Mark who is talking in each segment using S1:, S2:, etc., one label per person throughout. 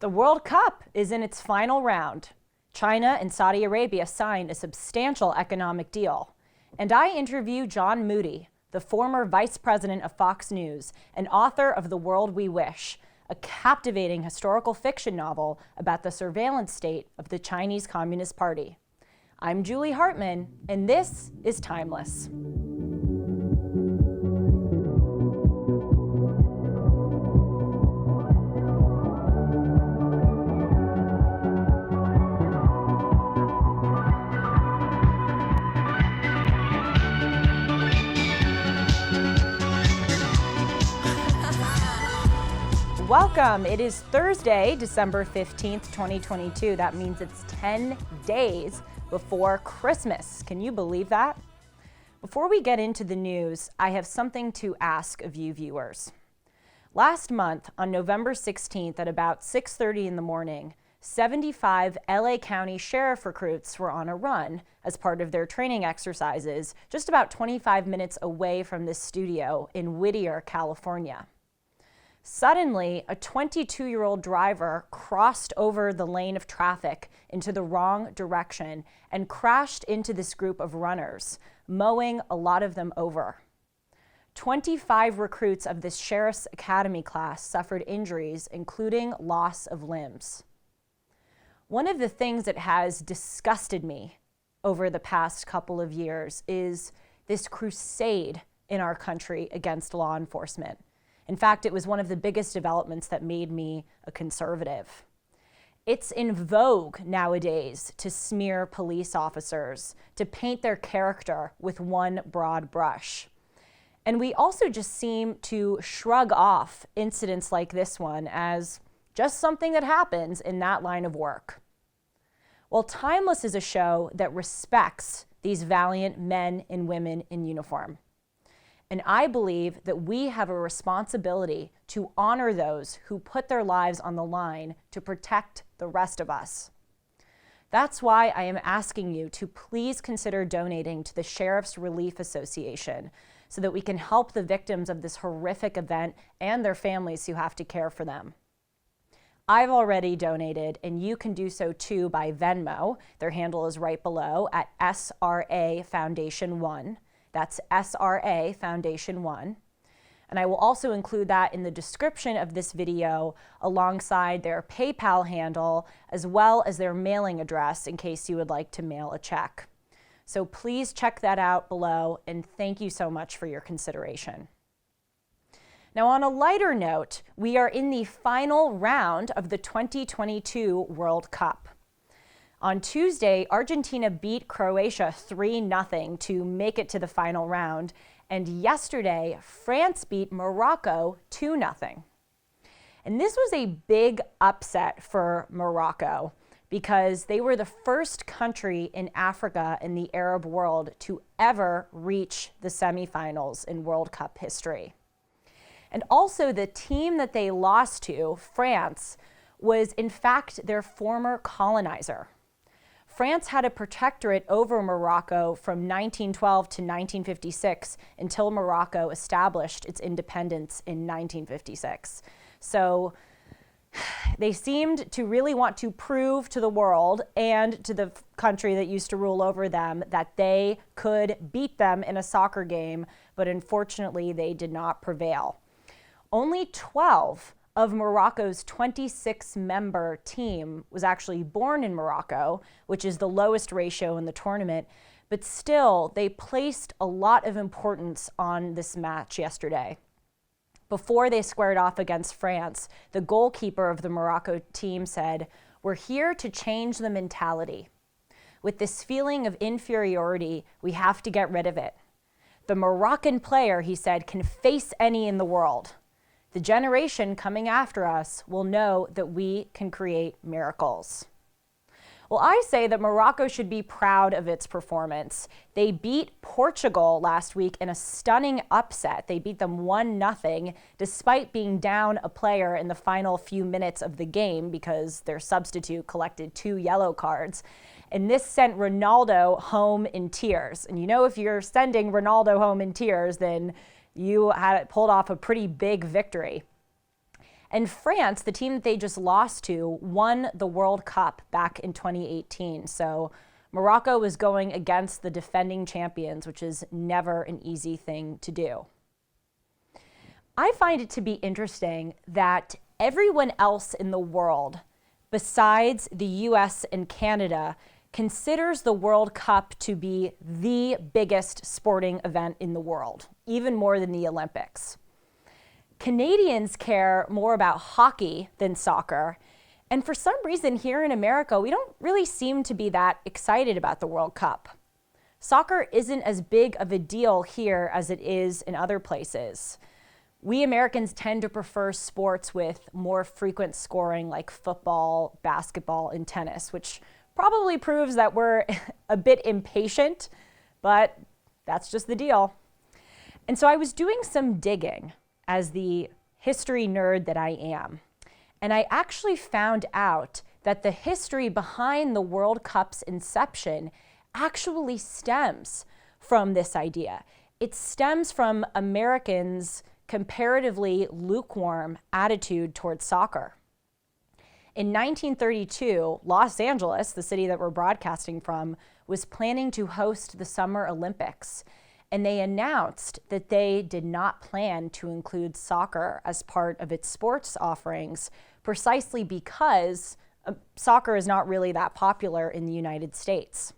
S1: The World Cup is in its final round. China and Saudi Arabia signed a substantial economic deal. And I interview John Moody, the former vice president of Fox News and author of The World We Wish, a captivating historical fiction novel about the surveillance state of the Chinese Communist Party. I'm Julie Hartman, and this is Timeless. Welcome. It is Thursday, December 15th, 2022. That means it's 10 days before Christmas. Can you believe that? Before we get into the news, I have something to ask of you viewers. Last month, on November 16th at about 6:30 in the morning, 75 LA County sheriff recruits were on a run as part of their training exercises just about 25 minutes away from this studio in Whittier, California. Suddenly, a 22-year-old driver crossed over the lane of traffic into the wrong direction and crashed into this group of runners, mowing a lot of them over. 25 recruits of this Sheriff's Academy class suffered injuries, including loss of limbs. One of the things that has disgusted me over the past couple of years is this crusade in our country against law enforcement. In fact, it was one of the biggest developments that made me a conservative. It's in vogue nowadays to smear police officers, to paint their character with one broad brush. And we also just seem to shrug off incidents like this one as just something that happens in that line of work. Well, Timeless is a show that respects these valiant men and women in uniform. And I believe that we have a responsibility to honor those who put their lives on the line to protect the rest of us. That's why I am asking you to please consider donating to the Sheriff's Relief Association so that we can help the victims of this horrific event and their families who have to care for them. I've already donated, and you can do so too by Venmo. Their handle is right below at SRA Foundation 1. That's SRA Foundation 1. And I will also include that in the description of this video alongside their PayPal handle as well as their mailing address in case you would like to mail a check. So please check that out below, and thank you so much for your consideration. Now, on a lighter note, we are in the final round of the 2022 World Cup. On Tuesday, Argentina beat Croatia 3-0 to make it to the final round, and yesterday, France beat Morocco 2-0. And this was a big upset for Morocco because they were the first country in Africa and the Arab world to ever reach the semifinals in World Cup history. And also, the team that they lost to, France, was in fact their former colonizer. France had a protectorate over Morocco from 1912 to 1956 until Morocco established its independence in 1956. So they seemed to really want to prove to the world and to the country that used to rule over them that they could beat them in a soccer game, but unfortunately they did not prevail. Only 12 of Morocco's 26-member team was actually born in Morocco, which is the lowest ratio in the tournament, but still, they placed a lot of importance on this match yesterday. Before they squared off against France, the goalkeeper of the Morocco team said, "We're here to change the mentality. With this feeling of inferiority, we have to get rid of it. The Moroccan player," he said, "can face any in the world. The generation coming after us will know that we can create miracles." Well, I say that Morocco should be proud of its performance. They beat Portugal last week in a stunning upset. They beat them 1-0 despite being down a player in the final few minutes of the game because their substitute collected 2 yellow cards. And this sent Ronaldo home in tears. And you know, if you're sending Ronaldo home in tears, then you had pulled off a pretty big victory. And France, the team that they just lost to, won the World Cup back in 2018. So Morocco was going against the defending champions, which is never an easy thing to do. I find it to be interesting that everyone else in the world, besides the US and Canada, considers the World Cup to be the biggest sporting event in the world, even more than the Olympics. Canadians care more about hockey than soccer, and for some reason here in America, we don't really seem to be that excited about the World Cup. Soccer isn't as big of a deal here as it is in other places. We Americans tend to prefer sports with more frequent scoring like football, basketball, and tennis, which probably proves that we're a bit impatient, but that's just the deal. And so I was doing some digging as the history nerd that I am, and I actually found out that the history behind the World Cup's inception actually stems from this idea. It stems from Americans' comparatively lukewarm attitude towards soccer. In 1932, Los Angeles, the city that we're broadcasting from, was planning to host the Summer Olympics, and they announced that they did not plan to include soccer as part of its sports offerings, precisely because soccer is not really that popular in the United States.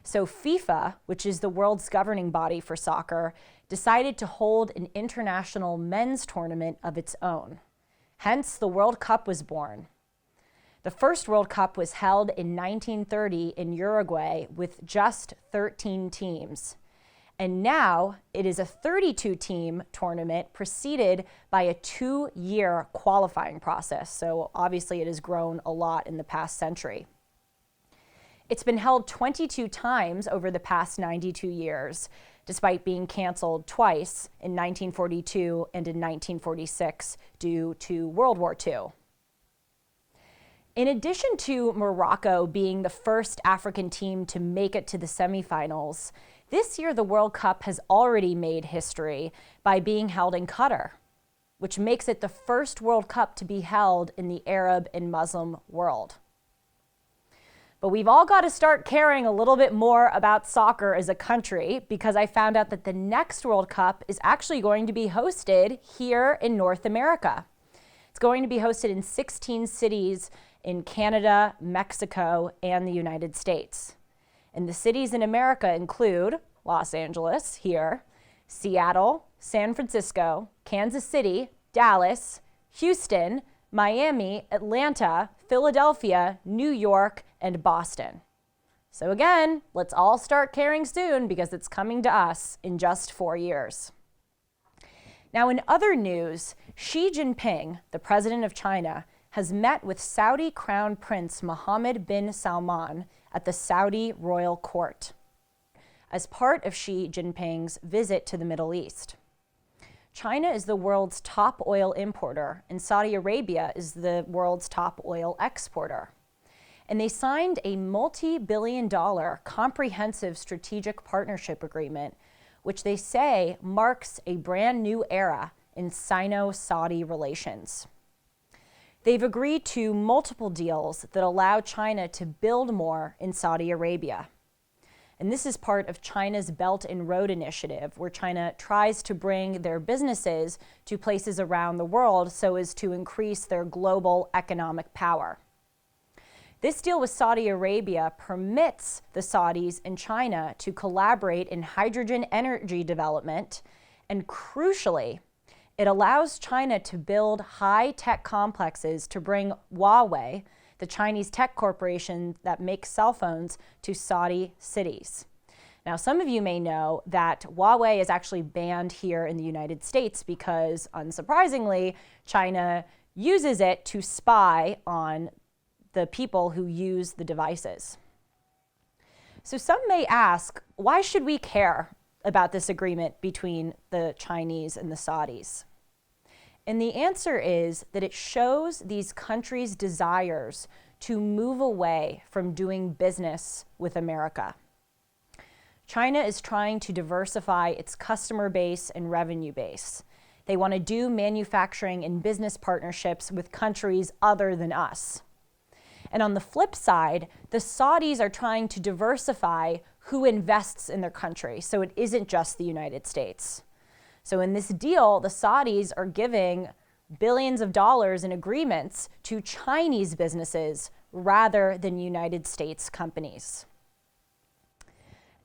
S1: So FIFA, which is the world's governing body for soccer, decided to hold an international men's tournament of its own. Hence, the World Cup was born. The first World Cup was held in 1930 in Uruguay with just 13 teams. And now it is a 32-team tournament preceded by a 2-year qualifying process. So obviously it has grown a lot in the past century. It's been held 22 times over the past 92 years, despite being canceled twice in 1942 and in 1946 due to World War II. In addition to Morocco being the first African team to make it to the semifinals, this year the World Cup has already made history by being held in Qatar, which makes it the first World Cup to be held in the Arab and Muslim world. But we've all got to start caring a little bit more about soccer as a country, because I found out that the next World Cup is actually going to be hosted here in North America. It's going to be hosted in 16 cities in Canada, Mexico, and the United States. And the cities in America include Los Angeles here, Seattle, San Francisco, Kansas City, Dallas, Houston, Miami, Atlanta, Philadelphia, New York, and Boston. So again, let's all start caring soon, because it's coming to us in just 4 years. Now, in other news, Xi Jinping, the president of China, has met with Saudi Crown Prince Mohammed bin Salman at the Saudi royal court as part of Xi Jinping's visit to the Middle East. China is the world's top oil importer, and Saudi Arabia is the world's top oil exporter. And they signed a multi-billion-dollar comprehensive strategic partnership agreement, which they say marks a brand new era in Sino-Saudi relations. They've agreed to multiple deals that allow China to build more in Saudi Arabia. And this is part of China's Belt and Road Initiative, where China tries to bring their businesses to places around the world so as to increase their global economic power. This deal with Saudi Arabia permits the Saudis and China to collaborate in hydrogen energy development, and crucially, it allows China to build high-tech complexes to bring Huawei, the Chinese tech corporation that makes cell phones, to Saudi cities. Now, some of you may know that Huawei is actually banned here in the United States because, unsurprisingly, China uses it to spy on the people who use the devices. So some may ask, why should we care about this agreement between the Chinese and the Saudis? And the answer is that it shows these countries' desires to move away from doing business with America. China is trying to diversify its customer base and revenue base. They want to do manufacturing and business partnerships with countries other than us. And on the flip side, the Saudis are trying to diversify who invests in their country, so it isn't just the United States. So in this deal, the Saudis are giving billions of dollars in agreements to Chinese businesses rather than United States companies.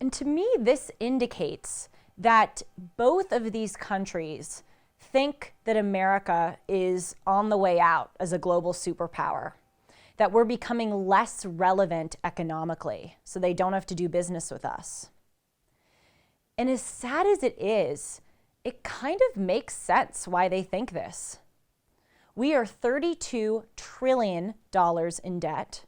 S1: And to me, this indicates that both of these countries think that America is on the way out as a global superpower, that we're becoming less relevant economically, so they don't have to do business with us. And as sad as it is, it kind of makes sense why they think this. We are $32 trillion in debt.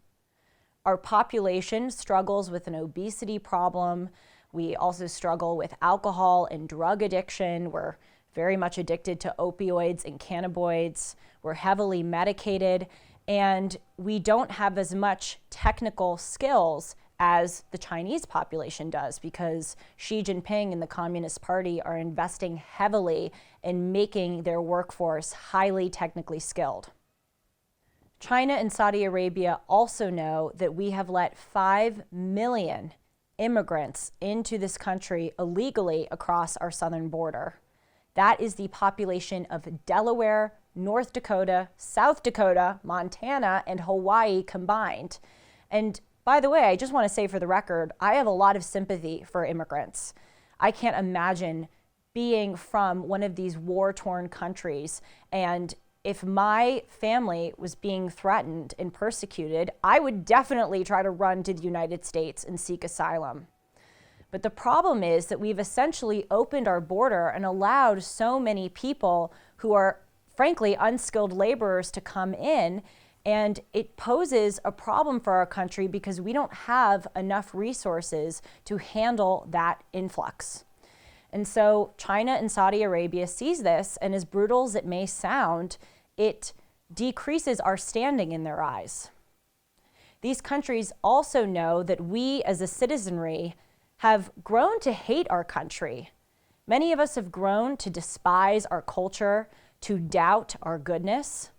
S1: Our population struggles with an obesity problem. We also struggle with alcohol and drug addiction. We're very much addicted to opioids and cannabinoids. We're heavily medicated, and we don't have as much technical skills as the Chinese population does, because Xi Jinping and the Communist Party are investing heavily in making their workforce highly technically skilled. China and Saudi Arabia also know that we have let 5 million immigrants into this country illegally across our southern border. That is the population of Delaware, North Dakota, South Dakota, Montana, and Hawaii combined. And by the way, I just want to say for the record, I have a lot of sympathy for immigrants. I can't imagine being from one of these war-torn countries, and if my family was being threatened and persecuted, I would definitely try to run to the United States and seek asylum. But the problem is that we've essentially opened our border and allowed so many people who are, frankly, unskilled laborers to come in, and it poses a problem for our country because we don't have enough resources to handle that influx. And so China and Saudi Arabia sees this, and as brutal as it may sound, it decreases our standing in their eyes. These countries also know that we as a citizenry have grown to hate our country. Many of us have grown to despise our culture, to doubt our goodness.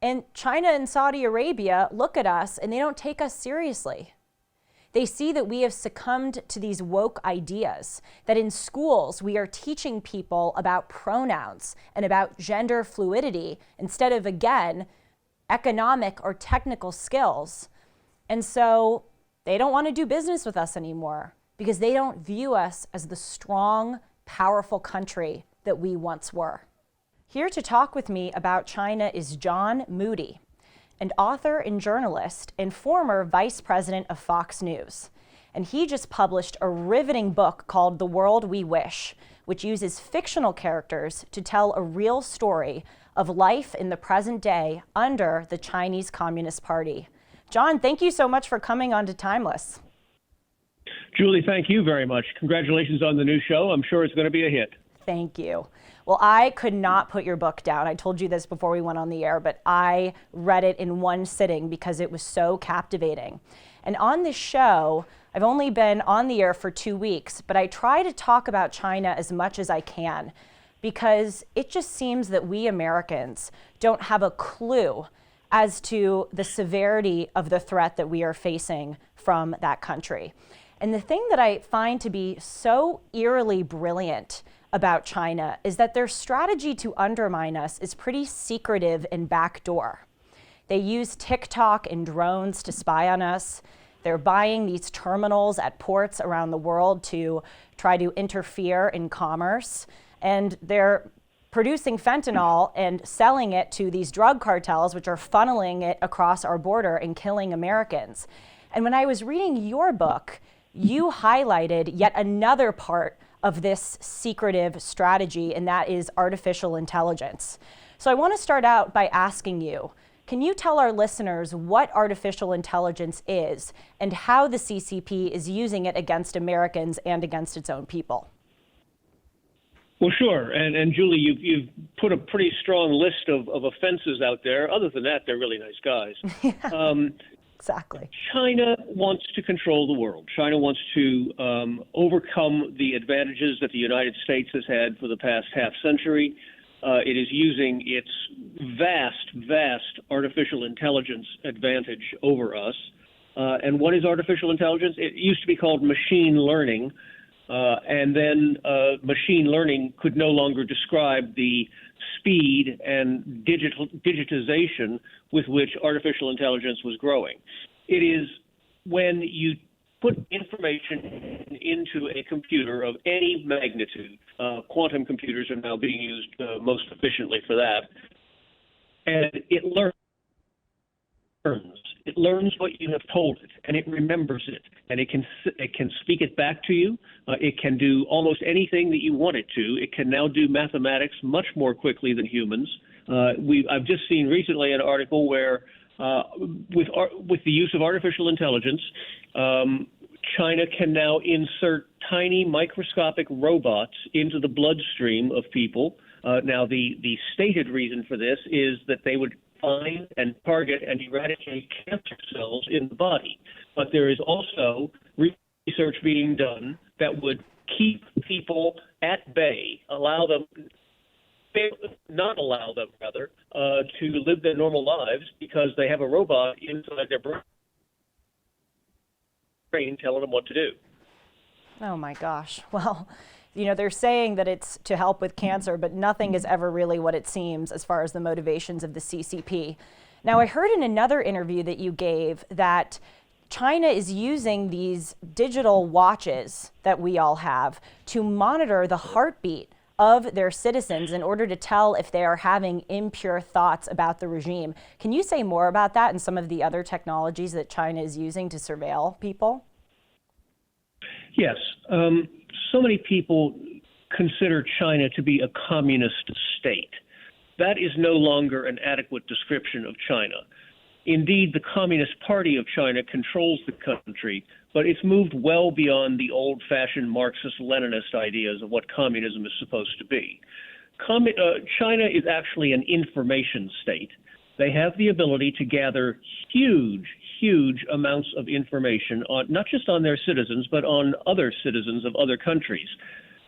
S1: And China and Saudi Arabia look at us and they don't take us seriously. They see that we have succumbed to these woke ideas, that in schools we are teaching people about pronouns and about gender fluidity instead of, again, economic or technical skills. And so they don't want to do business with us anymore because they don't view us as the strong, powerful country that we once were. Here to talk with me about China is John Moody, an author and journalist and former vice president of Fox News. And he just published a riveting book called The World We Wish, which uses fictional characters to tell a real story of life in the present day under the Chinese Communist Party. John, thank you so much for coming on to Timeless.
S2: Julie, thank you very much. Congratulations on the new show. I'm sure it's going to be a hit.
S1: Thank you. Well, I could not put your book down. I told you this before we went on the air, but I read it in one sitting because it was so captivating. And on this show, I've only been on the air for 2 weeks, but I try to talk about China as much as I can because it just seems that we Americans don't have a clue as to the severity of the threat that we are facing from that country. And the thing that I find to be so eerily brilliant about China is that their strategy to undermine us is pretty secretive and backdoor. They use TikTok and drones to spy on us. They're buying these terminals at ports around the world to try to interfere in commerce. And they're producing fentanyl and selling it to these drug cartels, which are funneling it across our border and killing Americans. And when I was reading your book, you highlighted yet another part of this secretive strategy, and that is artificial intelligence. So I want to start out by asking you, can you tell our listeners what artificial intelligence is and how the CCP is using it against Americans and against its own people?
S2: Well, sure. And Julie, you've put a pretty strong list of offenses out there. Other than that, they're really nice guys.
S1: Yeah. Exactly.
S2: China wants to control the world. China wants to overcome the advantages that the United States has had for the past half century. It is using its vast artificial intelligence advantage over us. And what is artificial intelligence? It used to be called machine learning, and then machine learning could no longer describe the speed and digitization with which artificial intelligence was growing. It is when you put information into a computer of any magnitude. Quantum computers are now being used most efficiently for that. And it learns. It learns what you have told it, and it remembers it, and it can speak it back to you. It can do almost anything that you want it to. It can now do mathematics much more quickly than humans. I've just seen recently an article where with the use of artificial intelligence, China can now insert tiny microscopic robots into the bloodstream of people. Now, the stated reason for this is that they would find and target and eradicate cancer cells in the body. But there is also research being done that would keep people at bay, not allow them, to live their normal lives because they have a robot inside their brain telling them what to do.
S1: Oh my gosh. Well, they're saying that it's to help with cancer, but nothing is ever really what it seems as far as the motivations of the CCP. Now, I heard in another interview that you gave that China is using these digital watches that we all have to monitor the heartbeat of their citizens in order to tell if they are having impure thoughts about the regime. Can you say more about that and some of the other technologies that China is using to surveil people?
S2: Yes. So many people consider China to be a communist state. That is no longer an adequate description of China. Indeed, the Communist Party of China controls the country, but it's moved well beyond the old-fashioned Marxist-Leninist ideas of what communism is supposed to be. China is actually an information state. They have the ability to gather huge amounts of information, not just on their citizens, but on other citizens of other countries.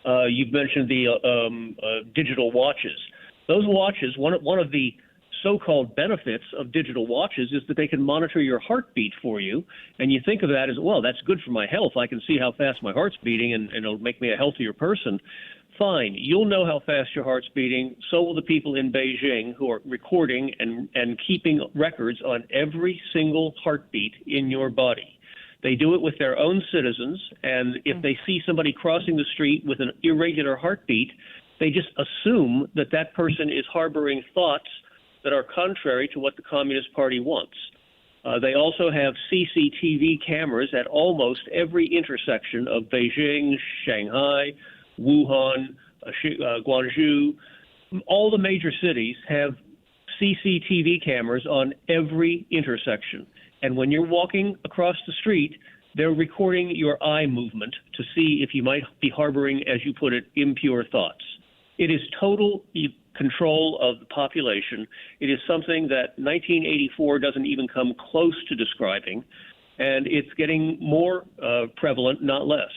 S2: You've mentioned the digital watches. Those watches, one of the so-called benefits of digital watches is that they can monitor your heartbeat for you. And you think of that as, well, that's good for my health. I can see how fast my heart's beating and it'll make me a healthier person. Fine, you'll know how fast your heart's beating. So will the people in Beijing who are recording and keeping records on every single heartbeat in your body. They do it with their own citizens, and if they see somebody crossing the street with an irregular heartbeat, they just assume that that person is harboring thoughts that are contrary to what the Communist Party wants. They also have CCTV cameras at almost every intersection of Beijing, Shanghai, Wuhan, Guangzhou. All the major cities have CCTV cameras on every intersection. And when you're walking across the street, they're recording your eye movement to see if you might be harboring, as you put it, impure thoughts. It is total control of the population. It is something that 1984 doesn't even come close to describing, and it's getting more prevalent, not less.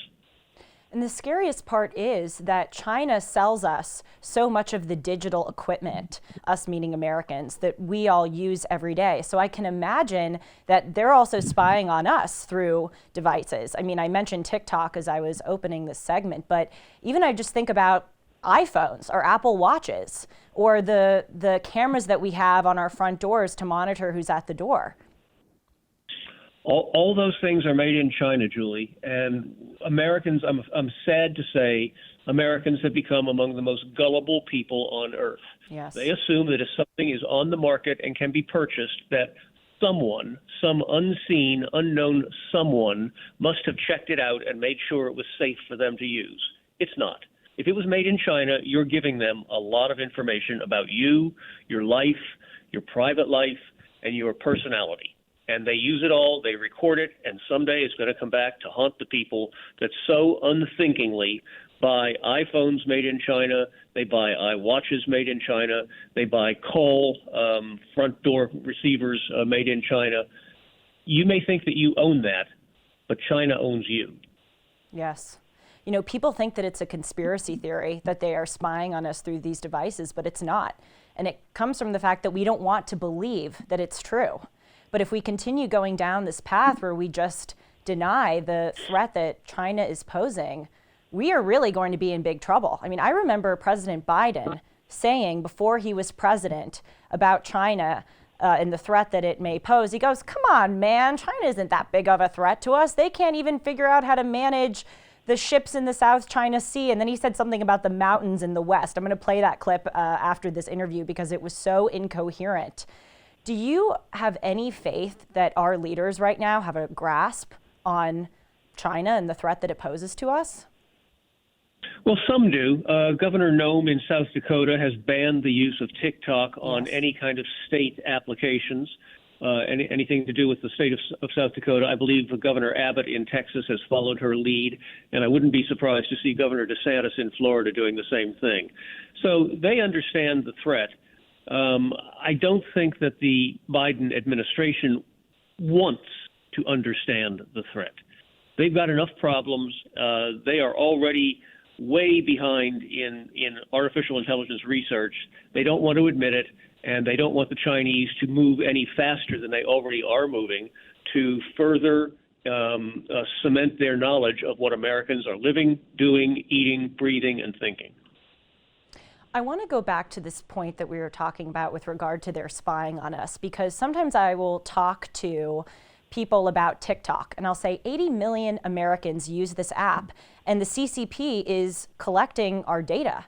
S1: And the scariest part is that China sells us so much of the digital equipment, us meaning Americans, that we all use every day. So I can imagine that they're also spying on us through devices. I mean, I mentioned TikTok as I was opening this segment, but even I just think about iPhones or Apple Watches or the cameras that we have on our front doors to monitor who's at the door.
S2: All those things are made in China, Julie, and Americans, I'm sad to say, Americans have become among the most gullible people on earth.
S1: Yes.
S2: They assume that if something is on the market and can be purchased, that someone, some unseen, unknown someone, must have checked it out and made sure it was safe for them to use. It's not. If it was made in China, you're giving them a lot of information about you, your life, your private life, and your personality. And they use it all, they record it, and someday it's going to come back to haunt the people that so unthinkingly buy iPhones made in China, they buy iWatches made in China, they buy call front door receivers made in China. You may think that you own that, but China owns you.
S1: Yes. People think that it's a conspiracy theory that they are spying on us through these devices, but it's not. And it comes from the fact that we don't want to believe that it's true. But if we continue going down this path where we just deny the threat that China is posing, we are really going to be in big trouble. I mean, I remember President Biden saying before he was president about China and the threat that it may pose. He goes, come on, man, China isn't that big of a threat to us. They can't even figure out how to manage the ships in the South China Sea. And then he said something about the mountains in the West. I'm going to play that clip after this interview because it was so incoherent. Do you have any faith that our leaders right now have a grasp on China and the threat that it poses to us?
S2: Well, some do. Governor Noem in South Dakota has banned the use of TikTok on any kind of state applications, anything to do with the state of South Dakota. I believe Governor Abbott in Texas has followed her lead, and I wouldn't be surprised to see Governor DeSantis in Florida doing the same thing. So they understand the threat. I don't think that the Biden administration wants to understand the threat. They've got enough problems. They are already way behind in artificial intelligence research. They don't want to admit it, and they don't want the Chinese to move any faster than they already are moving to further cement their knowledge of what Americans are living, doing, eating, breathing, and thinking.
S1: I want to go back to this point that we were talking about with regard to their spying on us, because sometimes I will talk to people about TikTok and I'll say 80 million Americans use this app and the CCP is collecting our data.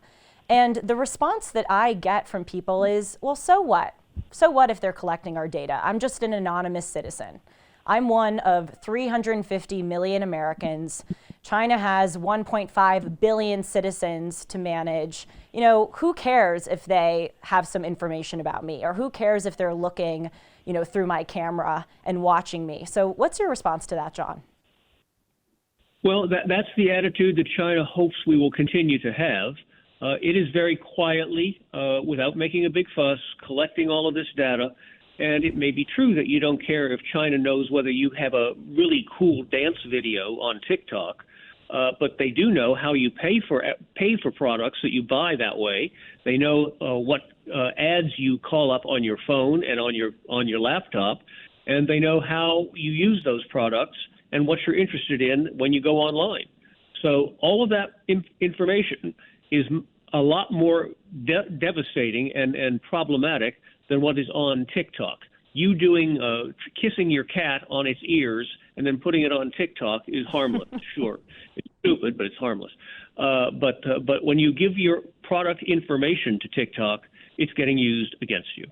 S1: And the response that I get from people is, well, so what? So what if they're collecting our data? I'm just an anonymous citizen. I'm one of 350 million Americans. China has 1.5 billion citizens to manage. Who cares if they have some information about me, or who cares if they're looking, through my camera and watching me? So what's your response to that, John?
S2: Well, that's the attitude that China hopes we will continue to have. It is very quietly, without making a big fuss, collecting all of this data. And it may be true that you don't care if China knows whether you have a really cool dance video on TikTok, but they do know how you pay for products that you buy that way. They know what ads you call up on your phone and on your laptop, and they know how you use those products and what you're interested in when you go online. So all of that information is a lot more devastating and problematic than what is on TikTok. You kissing your cat on its ears and then putting it on TikTok is harmless. Sure, it's stupid, but it's harmless. But when you give your product information to TikTok, it's getting used against you.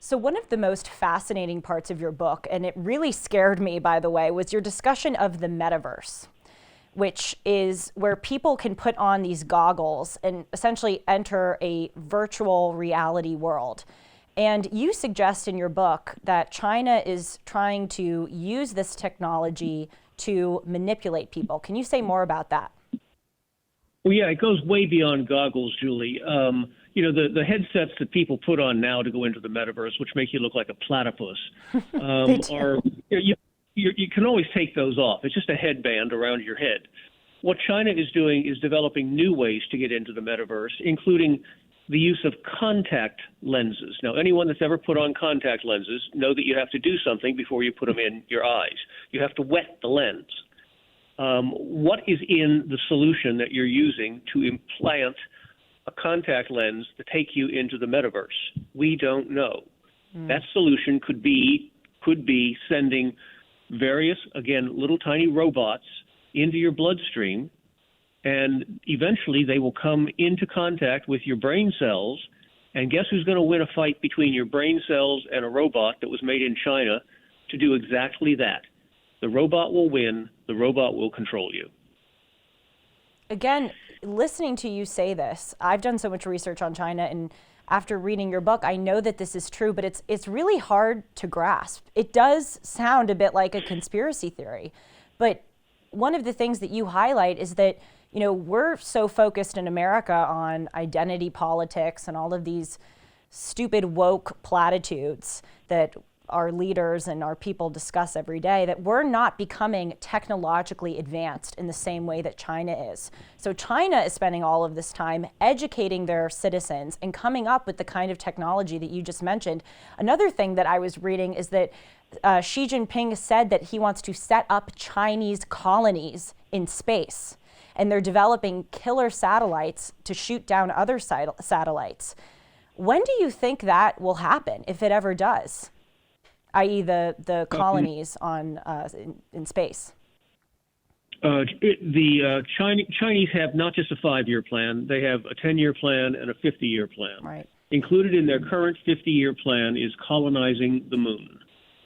S1: So one of the most fascinating parts of your book, and it really scared me, by the way, was your discussion of the metaverse, which is where people can put on these goggles and essentially enter a virtual reality world. And you suggest in your book that China is trying to use this technology to manipulate people. Can you say more about that?
S2: Well, yeah, it goes way beyond goggles, Julie. The headsets that people put on now to go into the metaverse, which make you look like a platypus, you can always take those off. It's just a headband around your head. What China is doing is developing new ways to get into the metaverse, including the use of contact lenses. Now, anyone that's ever put on contact lenses know that you have to do something before you put them in your eyes. You have to wet the lens. What is in the solution that you're using to implant a contact lens to take you into the metaverse? We don't know. That solution could be sending various, again, little tiny robots into your bloodstream, and eventually they will come into contact with your brain cells, and guess who's going to win a fight between your brain cells and a robot that was made in China to do exactly that? The robot will win. The robot will control you.
S1: Again, listening to you say this, I've done so much research on China, and after reading your book, I know that this is true, but it's really hard to grasp. It does sound a bit like a conspiracy theory, but one of the things that you highlight is that, we're so focused in America on identity politics and all of these stupid woke platitudes that our leaders and our people discuss every day, that we're not becoming technologically advanced in the same way that China is. So China is spending all of this time educating their citizens and coming up with the kind of technology that you just mentioned. Another thing that I was reading is that Xi Jinping said that he wants to set up Chinese colonies in space, and they're developing killer satellites to shoot down other satellites. When do you think that will happen, if it ever does? I.e. the colonies on in space?
S2: The Chinese have not just a 5-year plan; they have a 10-year plan and a 50-year plan.
S1: Right.
S2: Included in their current 50-year plan is colonizing the moon.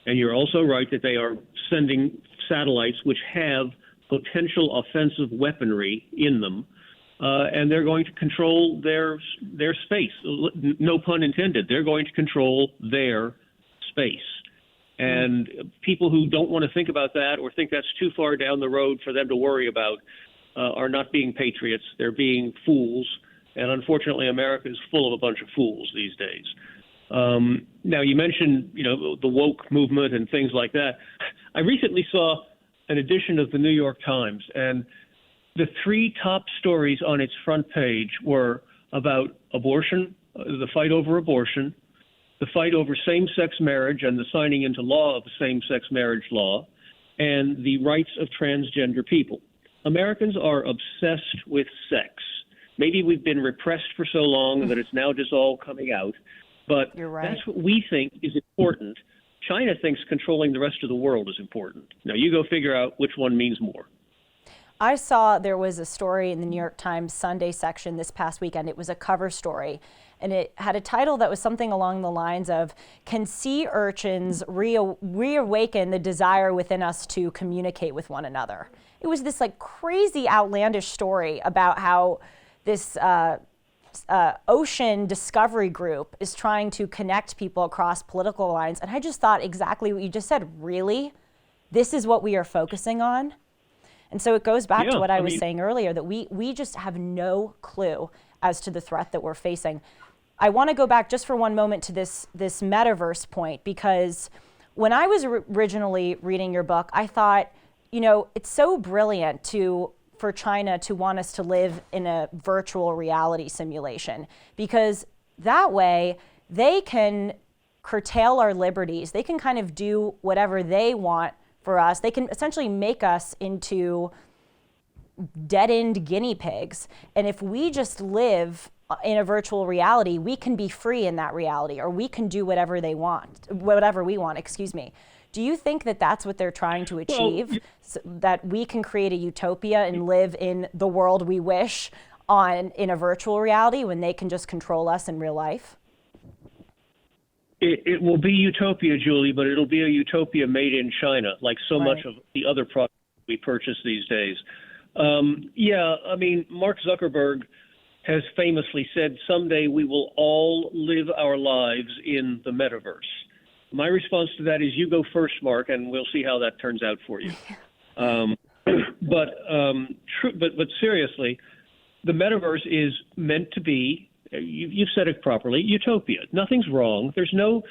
S2: And you're also right that they are sending satellites which have potential offensive weaponry in them, and they're going to control their space. No pun intended. They're going to control their space. And people who don't want to think about that or think that's too far down the road for them to worry about are not being patriots. They're being fools. And unfortunately, America is full of a bunch of fools these days. Now, you mentioned, the woke movement and things like that. I recently saw an edition of the New York Times, and the 3 top stories on its front page were about abortion, the fight over abortion, the fight over same-sex marriage and the signing into law of a same-sex marriage law, and the rights of transgender people. Americans are obsessed with sex. Maybe we've been repressed for so long that it's now just all coming out, but that's what we think is important. China thinks controlling the rest of the world is important. Now, you go figure out which one means more.
S1: I saw there was a story in the New York Times Sunday section this past weekend. It was a cover story, and it had a title that was something along the lines of, "Can sea urchins reawaken the desire within us to communicate with one another?" It was this crazy outlandish story about how this ocean discovery group is trying to connect people across political lines. And I just thought exactly what you just said. Really? This is what we are focusing on? And so it goes back to what I was saying earlier, that we just have no clue as to the threat that we're facing. I want to go back just for one moment to this metaverse point, because when I was originally reading your book, I thought, it's so brilliant for China to want us to live in a virtual reality simulation, because that way they can curtail our liberties. They can kind of do whatever they want for us. They can essentially make us into dead-end guinea pigs. And if we just live in a virtual reality, we can be free in that reality, or we can do whatever we want, Do you think that that's what they're trying to achieve? So that we can create a utopia and live in the world we wish in a virtual reality when they can just control us in real life?
S2: It will be utopia, Julie, but it'll be a utopia made in China, like so much of the other products we purchase these days. Mark Zuckerberg has famously said, someday we will all live our lives in the metaverse. My response to that is, you go first, Mark, and we'll see how that turns out for you. But seriously, the metaverse is meant to be, you've said it properly, utopia. Nothing's wrong. There's no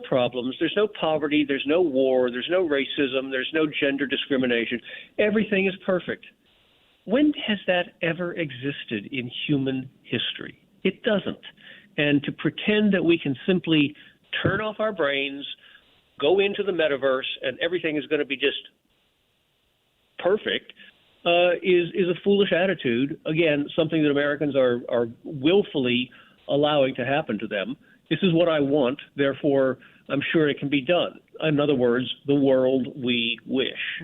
S2: problems. There's no poverty. There's no war. There's no racism. There's no gender discrimination. Everything is perfect. When has that ever existed in human history? It doesn't. And to pretend that we can simply turn off our brains, go into the metaverse, and everything is going to be just perfect is a foolish attitude. Again, something that Americans are willfully allowing to happen to them. This is what I want, therefore I'm sure it can be done. In other words, the world we wish.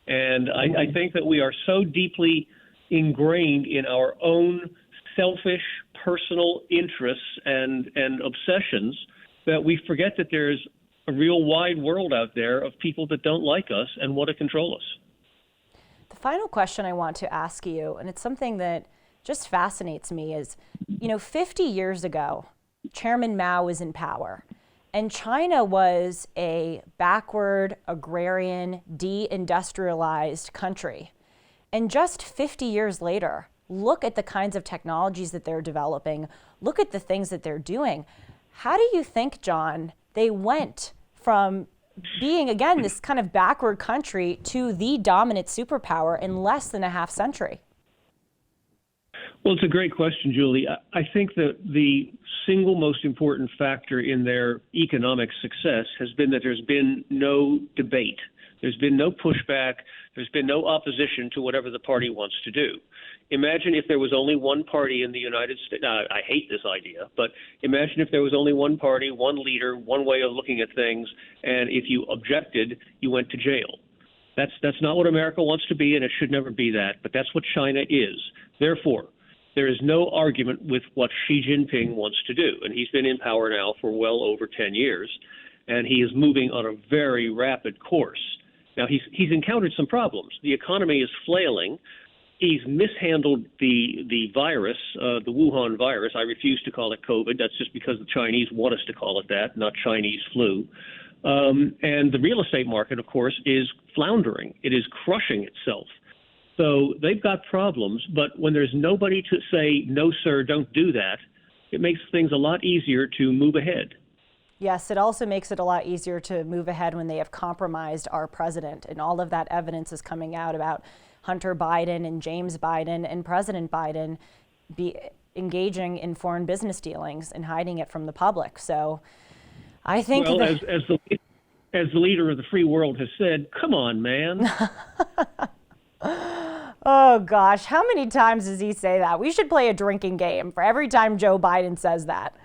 S2: And I think that we are so deeply ingrained in our own selfish personal interests and obsessions that we forget that there's a real wide world out there of people that don't like us and want to control us.
S1: The final question I want to ask you, and it's something that just fascinates me, is, 50 years ago, Chairman Mao was in power, and China was a backward, agrarian, deindustrialized country. And just 50 years later, look at the kinds of technologies that they're developing, look at the things that they're doing. How do you think, John, they went from being, again, this kind of backward country to the dominant superpower in less than a half century?
S2: Well, it's a great question, Julie. I think that the single most important factor in their economic success has been that there's been no debate. There's been no pushback. There's been no opposition to whatever the party wants to do. Imagine if there was only one party in the United States. I hate this idea, but imagine if there was only one party, one leader, one way of looking at things, and if you objected, you went to jail. That's not what America wants to be, and it should never be that, but that's what China is. Therefore, there is no argument with what Xi Jinping wants to do, and he's been in power now for well over 10 years, and he is moving on a very rapid course. Now, he's encountered some problems. The economy is flailing. He's mishandled the virus, the Wuhan virus. I refuse to call it COVID. That's just because the Chinese want us to call it that, not Chinese flu. And the real estate market, of course, is floundering. It is crushing itself. So they've got problems, but when there's nobody to say, no, sir, don't do that, it makes things a lot easier to move ahead.
S1: Yes, it also makes it a lot easier to move ahead when they have compromised our president. And all of that evidence is coming out about Hunter Biden and James Biden and President Biden engaging in foreign business dealings and hiding it from the public. So I think
S2: as the leader of the free world has said, come on, man.
S1: Oh, gosh. How many times does he say that? We should play a drinking game. For every time Joe Biden says that,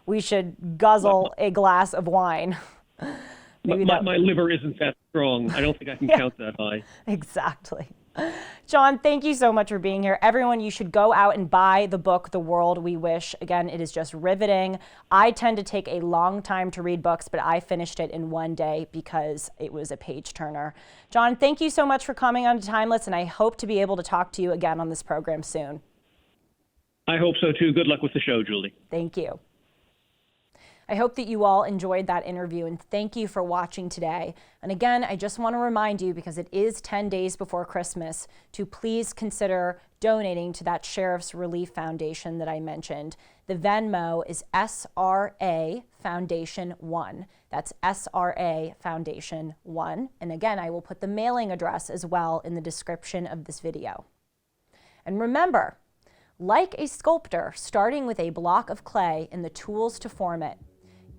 S1: we should guzzle a glass of wine.
S2: My liver isn't that strong. I don't think I can count that high.
S1: Exactly. John, thank you so much for being here. Everyone, you should go out and buy the book, The World We Wish. Again, it is just riveting. I tend to take a long time to read books, but I finished it in one day because it was a page turner. John, thank you so much for coming on to Timeless, and I hope to be able to talk to you again on this program soon.
S2: I hope so, too. Good luck with the show, Julie.
S1: Thank you. I hope that you all enjoyed that interview, and thank you for watching today. And again, I just want to remind you, because it is 10 days before Christmas, to please consider donating to that Sheriff's Relief Foundation that I mentioned. The Venmo is SRA Foundation 1. That's SRA Foundation 1. And again, I will put the mailing address as well in the description of this video. And remember, like a sculptor starting with a block of clay and the tools to form it,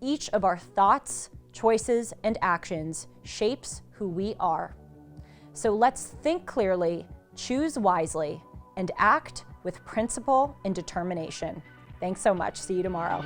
S1: each of our thoughts, choices, and actions shapes who we are. So let's think clearly, choose wisely, and act with principle and determination. Thanks so much. See you tomorrow.